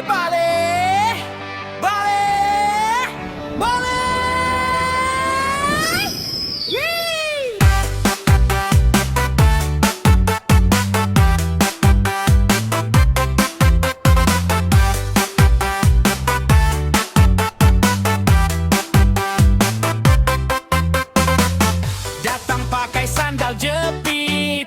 Balik, balik, balik. Yeay. Datang pakai sandal jepit,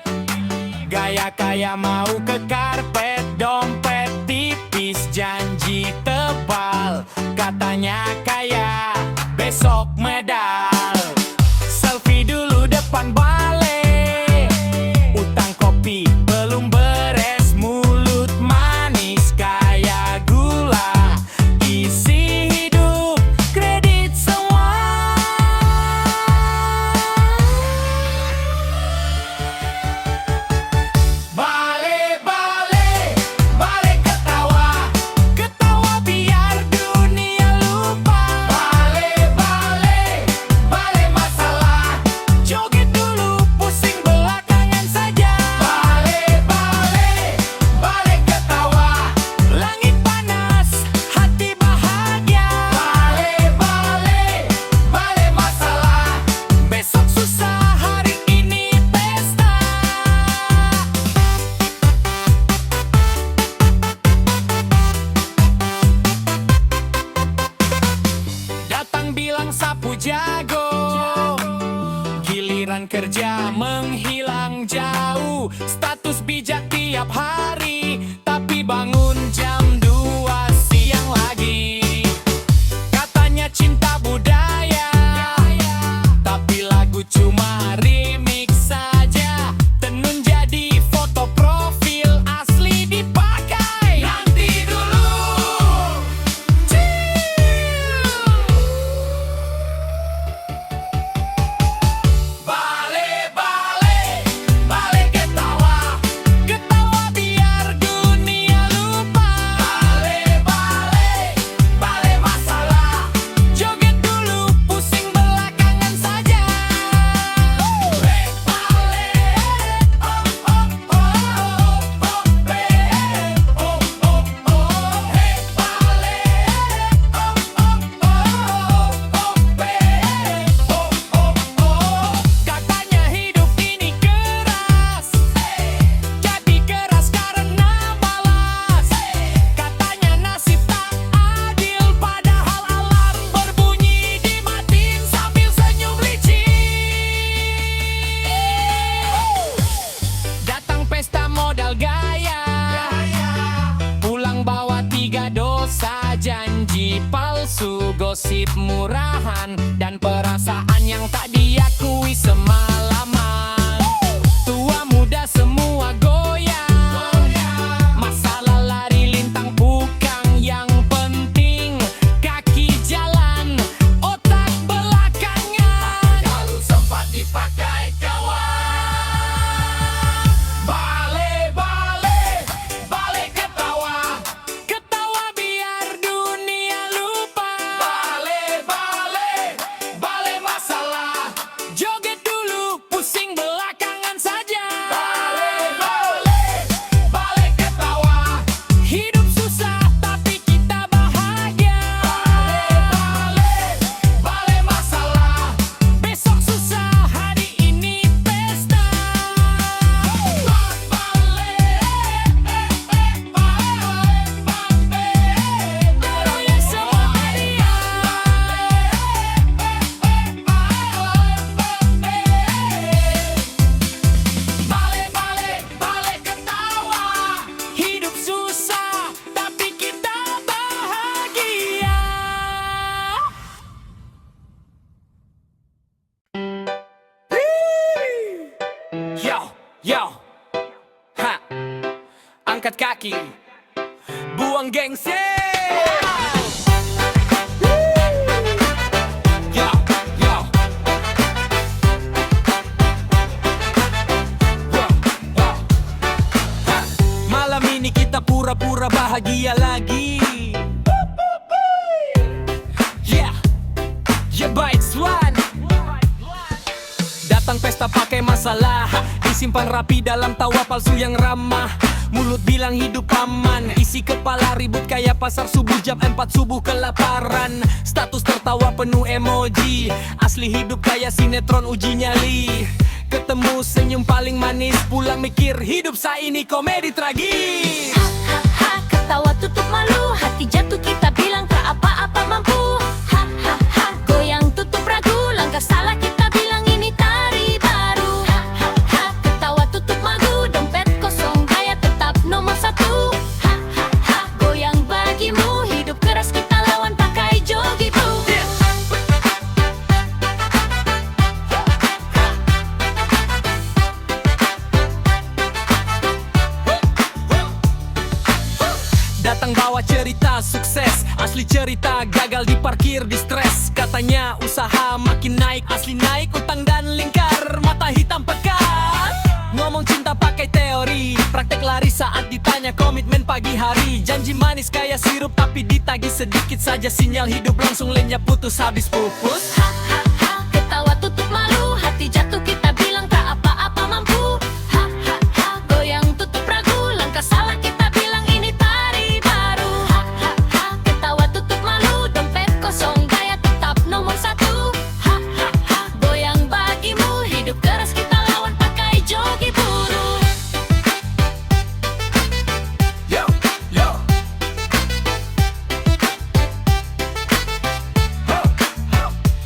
gaya kayak mau ke karpet, dompet tipis, janji tebal, katanya kaya, besok medal. Selfie dulu depan balai, utang kopi belum beres, mulut manis kayak gula, isi hidup kredit semua. Balik, balik, balik ketawa, ketawa biar dunia lupa. Balik, balik, balik masalah, joget dulu pusing belakangan saja. Balik, balik, balik ketawa, langit panas, hati bahagia. Balik, balik, balik masalah, besok susah, hari ini pesta. Datang bilang sapu jago, giliran kerja menghilang jauh. Status bijak tiap hari, tapi bangun jam 2 siang lagi. Katanya cinta budaya, tapi lagu cuma remix saja. Tenun jadi foto profil, asli dipakai nanti dulu. Balik, balik, balik ketawa, ketawa biar dunia lupa. Balik, balik, balik masalah, joget dulu pusing belakangan saja. Balik, oh oh oh oh oh, balik, oh oh oh, hey balik, oh oh oh oh, balik, oh oh oh. Katanya hidup ini keras, jadi keras karena balas. Katanya nasib tak adil, padahal alarm berbunyi dimatiin sambil senyum licin. Datang pesta modal gaya, pulang bawa 3 dosa, janji palsu, gosip murahan, dan perasaan yang tak diakui semalaman. Tua muda semua goyang, masalah lari lintang pukang, yang penting kaki jalan, otak belakangan, kalau sempat dipakai kawan. Balik, balik, balik ketawa, ketawa biar dunia lupa. Balik, balik, balik masalah, joget dulu pusing belakangan saja. Balik, balik, balik ketawa, hidup susah tapi kita bahagia. Balik, balik masalah, besok susah, hari ini pesta. Goyang semua dia. Balik, balik, balik ketawa, hidup susah tapi kita bahagia. Yo, yo, ha, angkat kaki, buang gengsi. Yo, yo. Wow, wow. Ha, malam ini kita pura-pura bahagia lagi. Yeah, yeah, bites one. Datang pesta pakai masalah, disimpan rapi dalam tawa palsu yang ramah. Mulut bilang hidup aman, isi kepala ribut kayak pasar subuh jam 4 subuh kelaparan. Status tertawa penuh emoji, asli hidup kayak sinetron uji nyali. Ketemu senyum paling manis, pulang mikir hidup saya ini komedi tragis. Ha ha ha, ketawa tutup malu, hati jatuh kita bilang tak apa-apa mampu. Ha ha ha, goyang tutup ragu, langkah salah kita bilang ini tari baru. Ha ha ha, ketawa tutup malu, dompet kosong gaya tetap nomor satu. Ha ha ha, goyang bagimu, hidup keras kita lawan pakai jogi blu. Datang bawa cerita sukses, asli cerita gagal di parkir di stres. Katanya usaha makin naik, asli naik utang dan lingkar, mata hitam pekat. Ngomong cinta pakai teori, praktek lari saat ditanya komitmen pagi hari. Janji manis kayak sirup tapi ditagih sedikit saja, sinyal hidup langsung lenyap putus habis pupus. Ha ha ha, ketawa tutup malu, hati jatuh kita bilang tak apa-apa mampu. Ha ha ha, goyang tutup ragu, langkah salah kita bilang ini tari baru. Ha ha ha, ketawa tutup malu, dompet kosong gaya tetap nomor satu. Ha ha ha, goyang bagimu, hidup keras kita lawan pakai jogi buru. Yo, yo.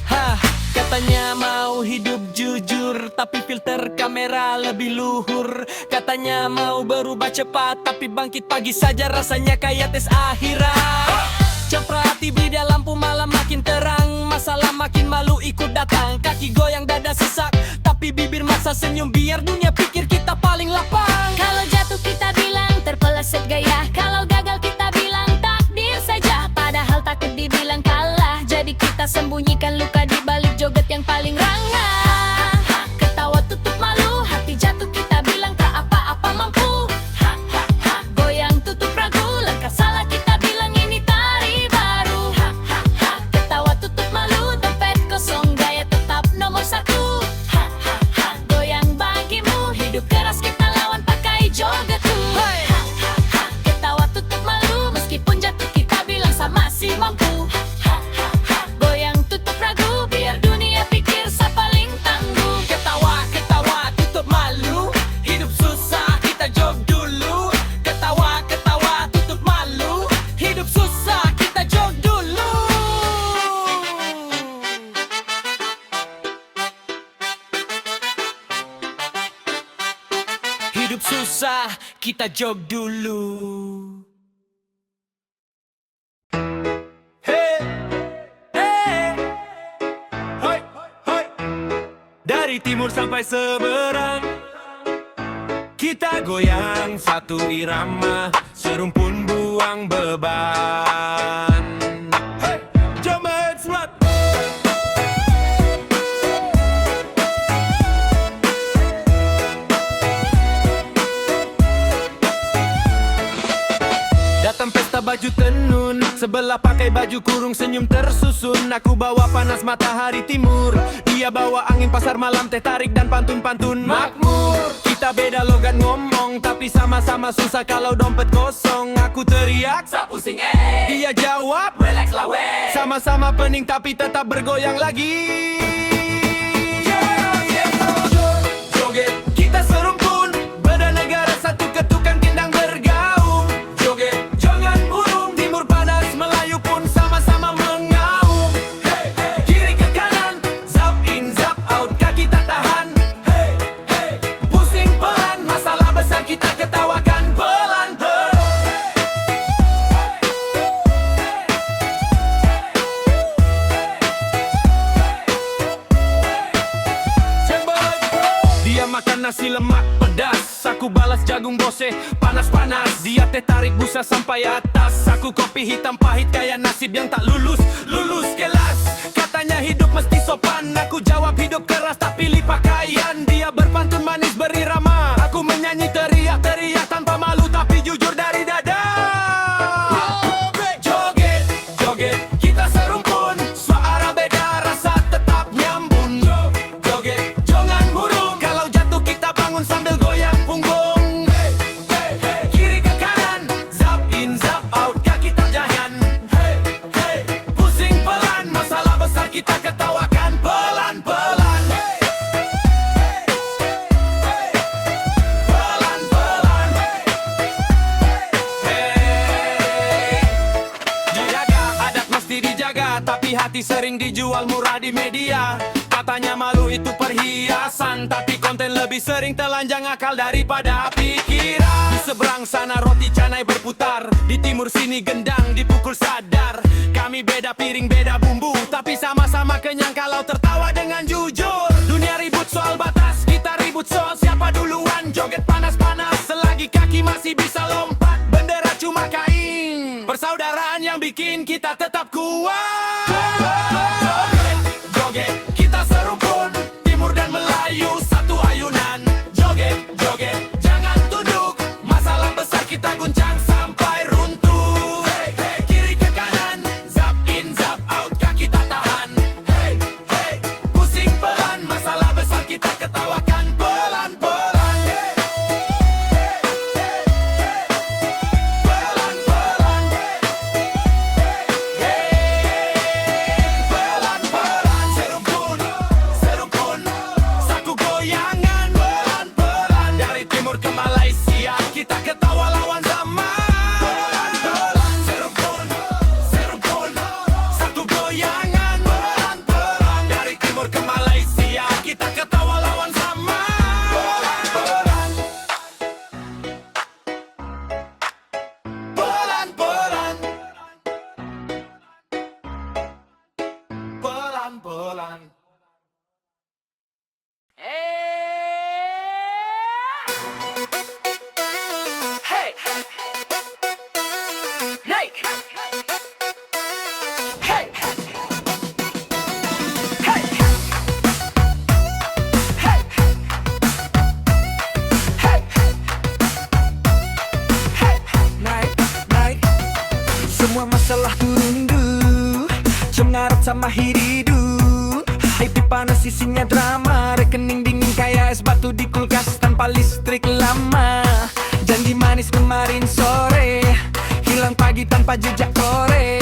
Hah, katanya mau hidup jujur, tapi filter kamera lebih luhur. Katanya mau berubah cepat, tapi bangkit pagi saja rasanya kayak tes akhirat. Cepra hati beli dia lampu malam makin terang, masalah makin malu ikut datang. Kaki goyang dada sesak, tapi bibir masa senyum biar dunia pikir kita paling lapang. Kalau jatuh kita bilang terpeleset gaya, kalau gagal kita bilang takdir saja. Padahal takut dibilang kalah, jadi kita sembunyikan luka di balik joget yang paling rangan. Ketawa tutup malu, hati jatuh kita bilang tak apa-apa mampu. Ha ha ha, goyang tutup ragu, langkah salah kita bilang ini tari baru. Ha ha ha, ketawa tutup malu, dompet kosong gaya tetap nomor satu. Ha ha ha, goyang bagimu, hidup keras kita lawan pakai joget tuh. Hey! Ha ha ha, ketawa tutup malu, meskipun jatuh kita bilang sama masih mampu. Ha ha ha, goyang tutup ragu, biar dunia pikir saya paling tangguh. Ketawa, ketawa, tutup malu, hidup susah, kita jog dulu. Ketawa, ketawa, tutup malu, hidup susah, kita jog dulu. Hidup susah, kita jog dulu. Hey, hey, hoi, hoi. Dari timur sampai seberang, kita goyang satu irama, serumpun buang beban. Hey, Jamet Slat. Datang pesta baju tenun, sebelah pakai baju kurung senyum tersusun. Aku bawa panas matahari timur, dia bawa angin pasar malam, teh tarik dan pantun-pantun makmur. Kita beda logat ngomong, tapi sama-sama susah kalau dompet kosong. Aku teriak, "Sa pusing dia jawab, "Relax lah weh." Sama-sama pening tapi tetap bergoyang lagi. Joget, kita serumpun, beda negara satu ketukan kendang bergaung. Joget, jangan burung, timur panas, Melayu pun sama-sama mengaum. Hey, hey, kiri ke kanan, zap in, zap out, kaki tak tahan. Hey, hey, pusing pelan, masalah besar kita ketawakan pelan. Dia makan nasi lemak pedas, aku balas jagung bose panas-panas. Dia teh tarik busa sampai atas, aku kopi hitam pahit kayak nasib yang tak lulus kelas. Katanya hidup mesti sopan, aku jawab hidup keras tak pilih pakaian. Dia berpantun manis berirama, aku menyanyi teriak-teriak tanpa malu tapi jujur dari dada. Joget, joget, kita serumpun, suara beda rasa tetap nyambung. Joget, jangan burung, kalau jatuh kita bangun sambil goyang punggung. Hey, hey, hey, hati sering dijual murah di media. Katanya malu itu perhiasan, tapi konten lebih sering telanjang akal daripada pikiran. Di seberang sana roti canai berputar, di timur sini gendang dipukul sadar. Kami beda piring beda bumbu, tapi sama-sama kenyang kalau tertawa dengan jujur. Dunia ribut soal batas, kita ribut soal siapa duluan. Joget panas-panas selagi kaki masih bisa lompat, bendera cuma kain. Persaudaraan yang bikin kita tetap kuat. Joget, kita serupun, Timur dan Melayu satu ayunan. Joget, joget, jangan tunduk, masalah besar kita guncang sampai runtuh. Hey, hey, kiri ke kanan, zap in, zap out, kaki tak tahan. Hey, hey, pusing pelan, masalah besar kita ketawakan pelan-pelan. Hey, hey, pelan-pelan. Pelan-pelan, serupun, serupun, satu goyangan pelan-pelan. Dari timur ke Malaysia, kita ketawa lawan zaman. Pelan-pelan, serupun, serupun, satu goyangan pelan-pelan. Dari timur ke Malaysia, kita ketawa lawan zaman. Pelan-pelan, pelan-pelan, pelan-pelan. Hey, naik. Hey, hey, hey, hey, hey, naik, naik. Semua masalah turun dulu, cengarap sama hiridut. Hype panas isinya drama, rekening dingin kayak es batu di kulkas tanpa listrik lama. Janji manis kemarin sore, hilang pagi tanpa jejak kore.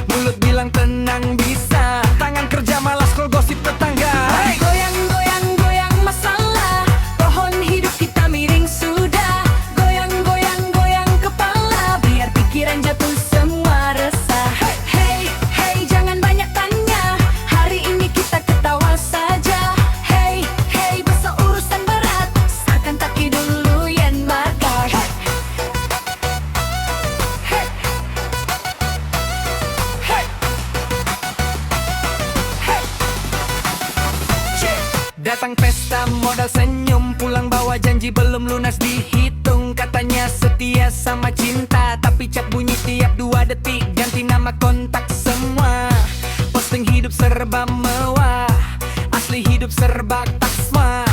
Mulut bilang tenang bisa, tangan kerja malas scroll gosip tetangga. Hey! Goyang, goyang, goyang masalah, pohon hidup kita miring sudah. Goyang, goyang, goyang kepala, biar pikiran jatuh semua resah. Hey, hey, jangan banyak tanya, hari ini kita ketawa saja. Hey, hey, besok urusan berat, seakan kaki dulu yang bakar. Hey! Hey! Datang pesta modal senyum, pulang bawa janji belum lunas dihitung. Katanya setia sama cinta, tapi chat bunyi tiap 2 detik. Ganti nama kontak semua, posting hidup serba mewah, asli hidup serba tasma.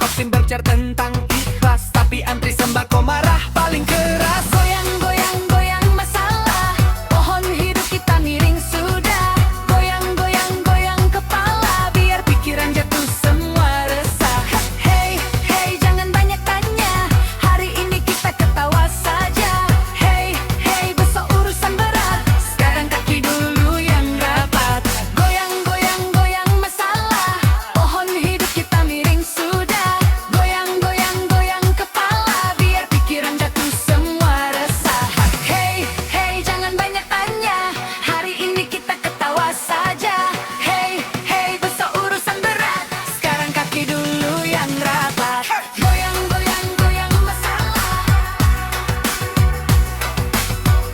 Kopsim bercer tentang ikhlas, tapi antri sembako marah paling keras. Goyang, goyang, goyang masalah, pohon hidup kita miring sudah. Goyang, goyang, goyang kepala, biar pikiran jatuh semua resah. Hey, hey, jangan banyak tanya, hari ini kita ketawa saja. Hey, hey, besok urusan berat, sekarang kaki dulu yang rapat. Goyang, goyang, goyang masalah, pohon hidup kita miring sudah. Goyang, goyang, goyang kepala, biar pikiran jatuh semua resah. Hey, hey, jangan banyak tanya, hari ini kita ketawa saja. Hey, hey, besok urusan berat, sekarang kaki dulu yang rapat. Goyang, goyang, goyang masalah.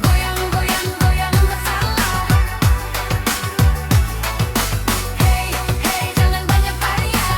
Goyang, goyang, goyang masalah. Hey, hey, jangan banyak tanya.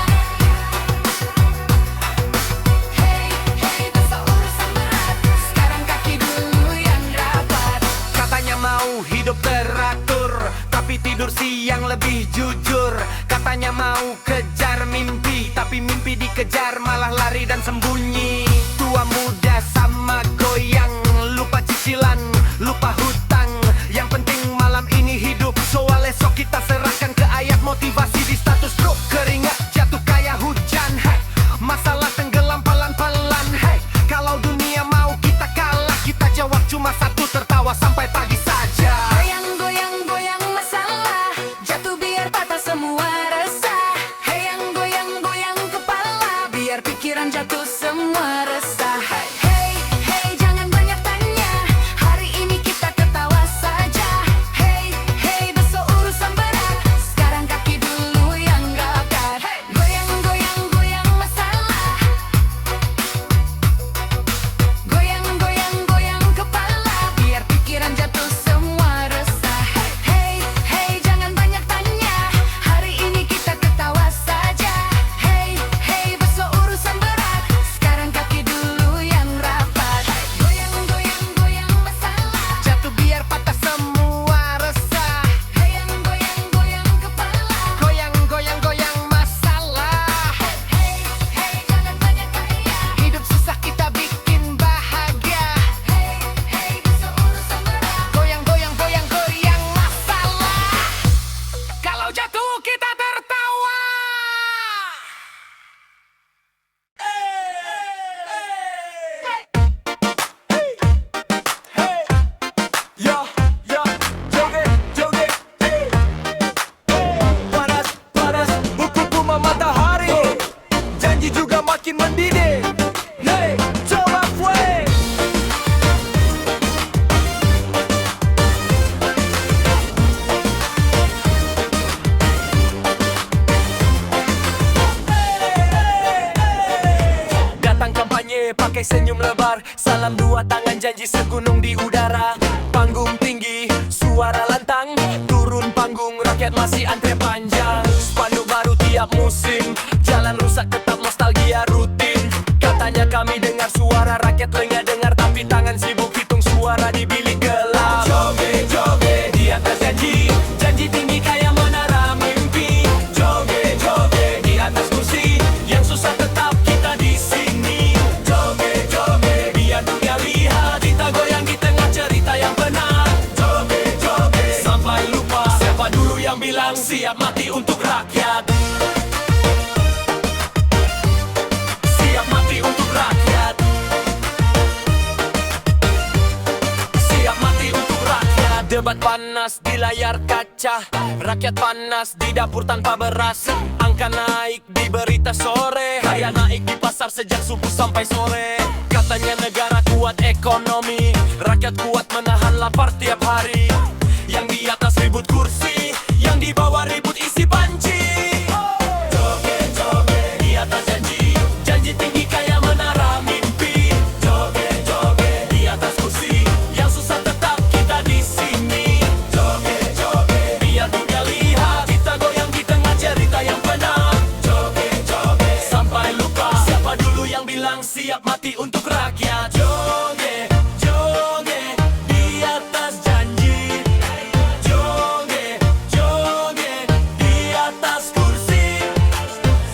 Hey, hey, besok urusan berat, sekarang kaki dulu yang rapat. Katanya mau hidup teratur, tapi tidur siang lebih jujur. Katanya mau kejar mimpi, tapi mimpi dikejar malah lari dan sembunyi. Tua muda sama goyang, lupa cicilan, lupa hutang. Yang penting malam ini hidup, soal esok kita serahkan ke ayat motivasi di status grup. Keringat jatuh kayak hujan, hey. Masalah tenggelam pelan-pelan, hey. Kalau dunia mau kita kalah, kita jawab cuma satu, tertawa sampai pagi saja. Goyang, goyang, goyang masalah, jatuh biar patah semua resah. Goyang, goyang, goyang kepala, biar pikiran jatuh semua resah. Hey, hey, jangan banyak tanya, hari ini kita ketawa saja. Hey, hey, besok urusan berat, joget pakai senyum lebar. Salam dua tangan janji segunung di udara. Panggung tinggi, suara lantang. Turun panggung, rakyat masih antre panjang. Spanduk baru tiap musim. Jalan rusak tetap nostalgia rutin. Katanya kami dengar suara rakyat lengah dengar, tapi tangan sibuk hitung suara di bilik gelap. Joget, joget di atas janji. Janji tinggi kayak menara mimpi. Joget, joget di atas kursi. Yang susah tetap kita di sini. Joget, joget biar dunia lihat kita goyang di tengah cerita yang benar. Joget, joget sampai lupa siapa dulu yang bilang siap mati untuk rakyat. Siap mati untuk rakyat. Siap mati untuk rakyat. Debat panas di layar kaca. Rakyat panas di dapur tanpa beras. Angka naik di berita sore. Harga naik di pasar sejak subuh sampai sore. Katanya negara kuat ekonomi. Rakyat kuat menahan lapar tiap hari. Yang di atas ribut kursi, yang di bawah ribut isi panci. Joget, joget di atas janji. Janji tinggi kayak menara mimpi. Joget, joget di atas kursi. Yang susah tetap kita di sini. Joget, joget biar dunia lihat kita goyang di tengah cerita yang benar. Joget, joget sampai lupa siapa dulu yang bilang siap mati untuk rakyat. Joget, joget di atas janji. Joget, joget di atas kursi.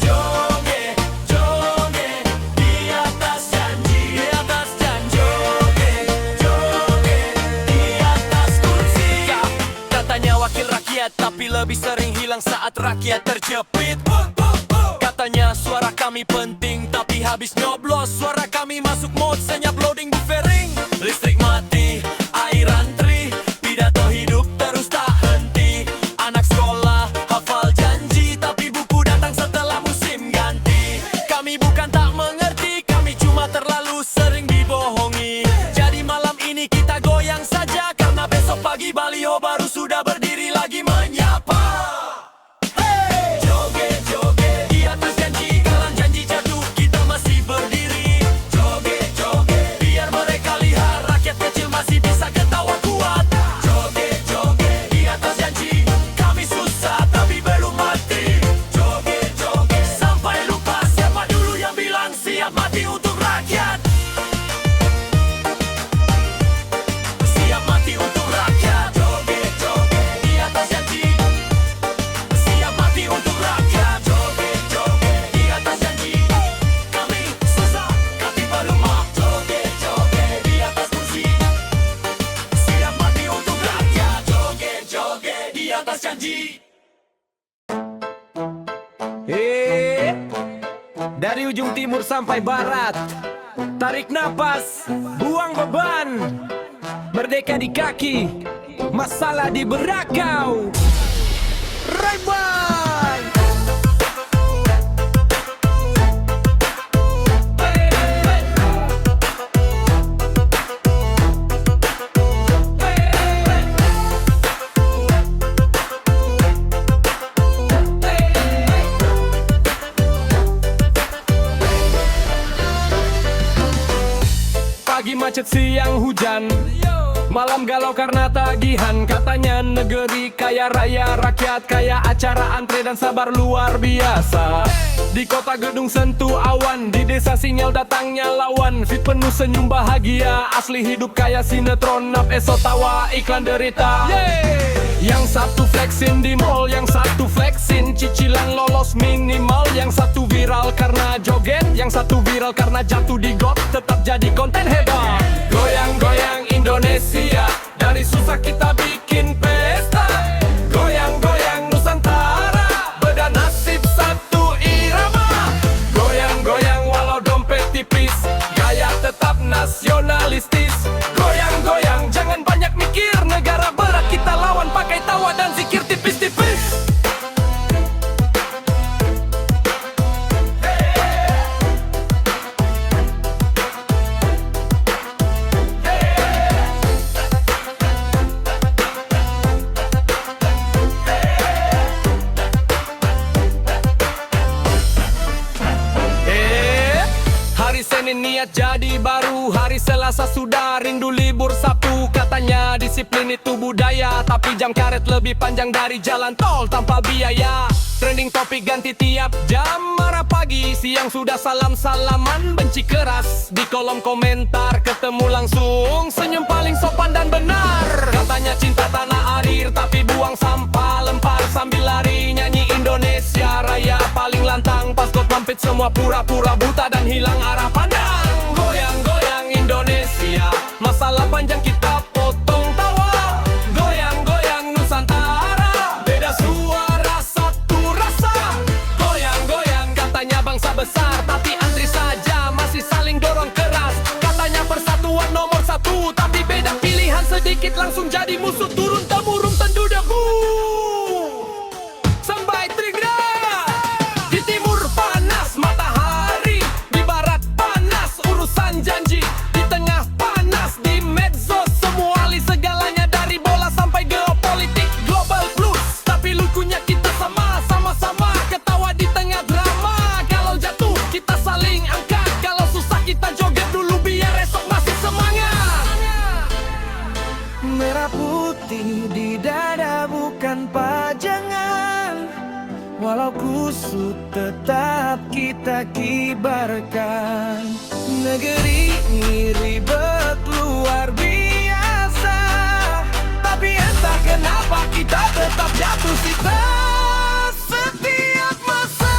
Joget, joget di atas janji. Di atas janji. Joget, joget di atas kursi. Katanya wakil rakyat tapi lebih sering hilang saat rakyat terjepit. Katanya suara kami penting tapi habis nyoblos. Suara kami masuk mode senyap loading buffering. Listrik mati, air antri. Pidato hidup terus tak henti. Anak sekolah hafal janji tapi buku datang setelah musim ganti. Kami bukan tak mengerti, kami cuma terlalu sering dibohongi. Jadi malam ini kita goyang saja karena besok pagi baliho baru sudah berdiri lagi menyapa. Hey! Joget, joget di atas janji. Kalang janji jatuh kita masih berdiri. Joget, joget biar mereka lihat rakyat kecil masih bisa ketawa kuat. Joget, joget di atas janji. Kami susah tapi belum mati. Joget, joget sampai lupa siapa dulu yang bilang siap mati untuk rakyat. Siap mati untuk rakyat. Joget, joget di atas janji. Siap mati untuk rakyat. Joget, joget di atas janji. Kami susah tapi belum maaf. Joget, joget di atas kursi. Siap mati untuk rakyat. Joget, joget di atas janji. Dari ujung timur sampai barat, tarik napas, buang beban. Merdeka di kaki, masalah di berakau. Ray-Ban. Pagi macet siang hujan, malam galau karena tagihan. Katanya negeri kaya raya, rakyat kaya acara antre dan sabar luar biasa. Di kota gedung sentuh awan, di desa sinyal datangnya lawan. Fit penuh senyum bahagia, asli hidup kaya sinetron. Nap esok tawa iklan derita. Yang satu flexin di mall, yang satu flexin cicilan lolos minimal. Yang satu viral karena joget, yang satu viral karena jatuh di got. Tetap jadi konten hebat. Goyang-goyang Indonesia, dari susah kita bikin pesta. Goyang-goyang Nusantara, beda nasib satu irama. Goyang-goyang walau dompet tipis, gaya tetap nasionalistis. Goyang-goyang jangan banyak mikir, negara berat kita lawan pakai tawa dan zikir tipis-tipis. jalanin niat jadi baru. Hari Selasa sudah rindu libur Sabtu. Katanya disiplin itu budaya, tapi jam karet lebih panjang dari jalan tol tanpa biaya. Trending topik ganti tiap jam, marah pagi, siang sudah salam-salaman, benci keras di kolom komentar, ketemu langsung, senyum paling sopan dan benar. Katanya cinta tanah air, tapi buang sampah, lempar sambil lari, nyanyi Indonesia Raya paling lantang. Pas got mampit semua pura-pura buta dan hilang arah pandang. Goyang-goyang Indonesia, masalah panjang kita potong tawa. Goyang-goyang Nusantara, beda suara satu rasa. Goyang-goyang katanya bangsa besar, tapi antri saja masih saling dorong keras. Katanya persatuan nomor satu, tapi beda pilihan sedikit langsung jadi musuh. Turun temurun tendu debu. Sampai trigger. Di timur panas matahari, di barat panas urusan janji, di tengah panas di medsos semua alih segalanya dari bola sampai geopolitik global blues. Tapi lucunya kita sama-sama ketawa di tengah drama. Kalau jatuh kita saling angkat, kalau susah kita joget dulu biar esok masih semangat. Merah putih di dada bukan pajangan, walau kusut tetap kita kibarkan. Negeri ini ribet luar biasa, tapi entah kenapa kita tetap jatuh cinta setiap masa.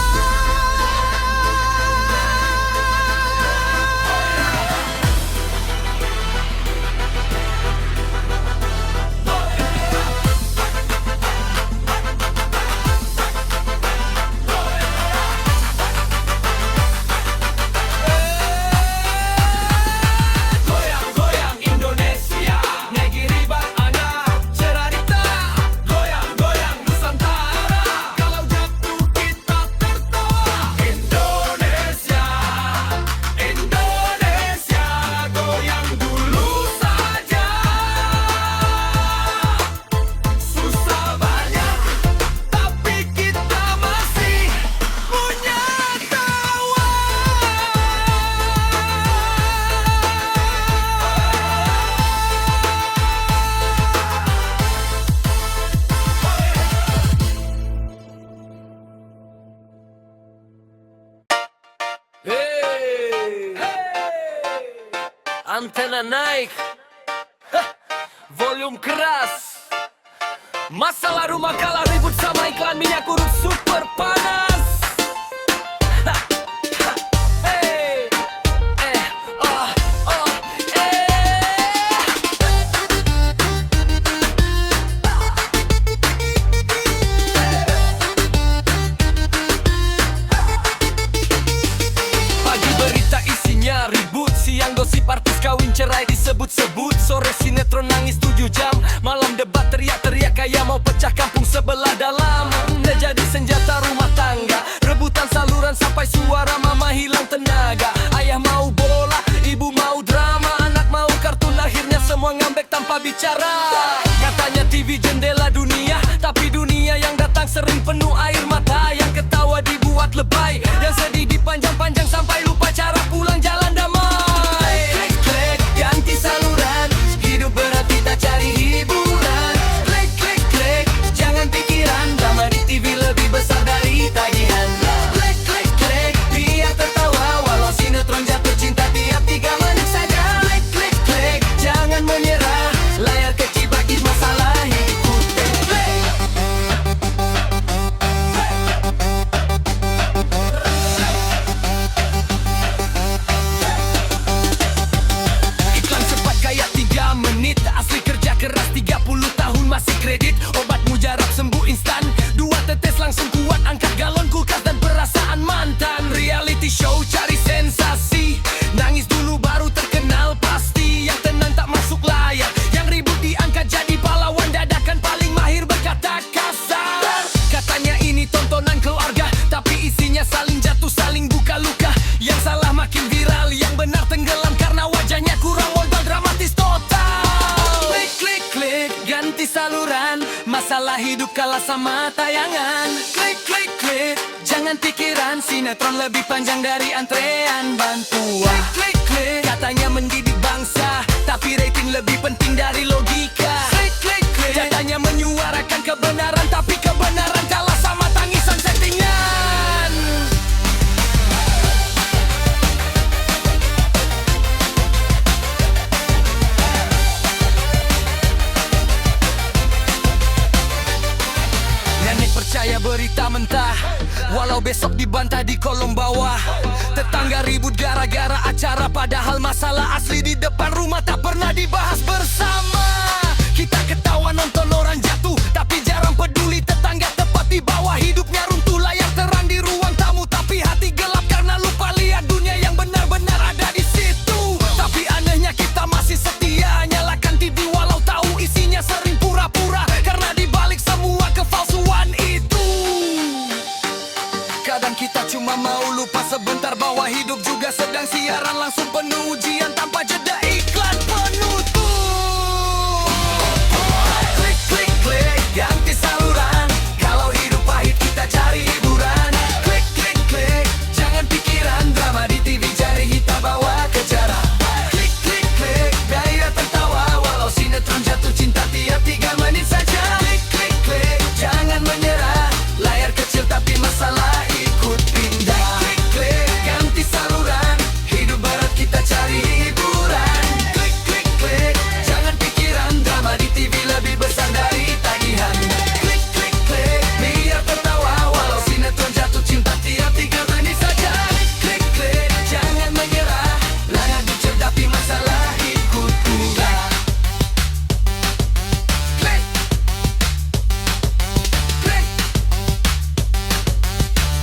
Goyang-goyang Indonesia, negeri beranak cerita. Goyang-goyang Nusantara, kalau jatuh kita tertawa. Indonesia, Indonesia, goyang dulu saja. Susah banyak, tapi kita masih punya tawa. Hey, antena naik, volume keras. Masalah rumah kalah ribut sama iklan minyak urut super panas. Hey, oh, Pagi berita isinya ribut, siang gosip artis kawin cerai disebut-sebut, sore sinetron nangis 7 jam, malam debat teriak-teriak kayak mau pecah kampung sebelah dalam. Udah jadi senjata rumah tangga, rebutan saluran sampai suara mama hilang tenaga. Ayah mau bola, ibu mau drama, anak mau kartun, akhirnya semua ngambek tanpa bicara. Katanya TV jendela dunia, tapi dunia yang datang sering penuh air mata. Yang ketawa dibuat lebay, yang sedih dipanjang-panjang sampai lupa cara pulang jalan damai. Klik-klik ganti saluran, hidup berarti tak cari hiburan. Klik-klik jangan pikiran, drama di TV lebih besar dari tagihan. Klik-klik biar tertawa, walau sinetron jatuh cinta tiap 3 menit saja. Klik-klik jangan menyerah, layar kecil bagi masalah ikutin. Iklan cepat kayak 3 menit, asli kerja keras 30 tahun masih kredit. Obat mujarab sembuh instan, 2 tetes langsung kuat angkat galon kulkas dan perasaan mantan. Reality show cari sensasi, nangis dulu baru terkenal pasti. Yang tenang tak masuk layar, yang ribut diangkat jadi pahlawan dadakan paling mahir berkata kasar. Katanya ini tontonan keluarga, tapi isinya saling jatuh saling buka luka. Yang salah makin viral, yang benar tenggelam karena wajahnya kurang modal dramatis total. Klik-klik ganti saluran, masih masalah hidup kalah sama tayangan. Klik klik klik, jangan pikiran, sinetron lebih panjang dari antrean bantuan. Klik klik klik, katanya mendidik bangsa, tapi rating lebih penting dari logika. Klik klik klik, katanya menyuarakan kebenaran, tapi kebenaran kalah sama tangisan settingan. Nenek percaya berita mentah, walau besok dibantah di kolom bawah. Tetangga ribut gara-gara acara, padahal masalah asli di depan rumah tak pernah dibahas bersama. Kita ketawa nonton orang jatuh, tapi jarang peduli tetangga tepat di bawah. Hidupnya runtuh, layar terang di ruang tamu, tapi hati gelap karena lupa lihat dunia yang benar-benar ada di situ. Tapi anehnya kita masih setia, nyalakan TV walau tahu isinya sering pura-pura, karena dibalik semua kepalsuan itu. Kadang kita cuma mau lupa sebentar bahwa hidup juga sedang siaran langsung penuh ujian tanpa jeda iklan penutup. Klik klik klik, ganti saluran. Kalau hidup pahit kita cari hiburan. Klik klik klik, jangan pikiran drama di TV, cari kita bawa ke jarak. Klik klik klik, biar tertawa walau sinetron jatuh cinta tiap 3 menit saja. Klik klik klik, jangan menyerah, layar kecil tapi masalah ikut pindah. Klik klik, ganti saluran, hidup berat kita cari hiburan. Klik klik klik, jangan pikiran drama di TV lebih besar dari tagihan. Klik klik klik, biar tertawa walau sinetron jatuh cinta tiap 3 menit saja. Klik klik, jangan menyerah, layar kecil tapi masalah ikut pindah. Klik klik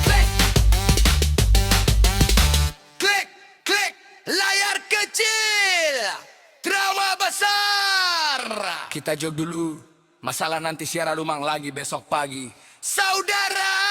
klik klik klik, layar kecil, drama besar. Kita jog dulu, masalah nanti siaran rumang lagi besok pagi. Saudara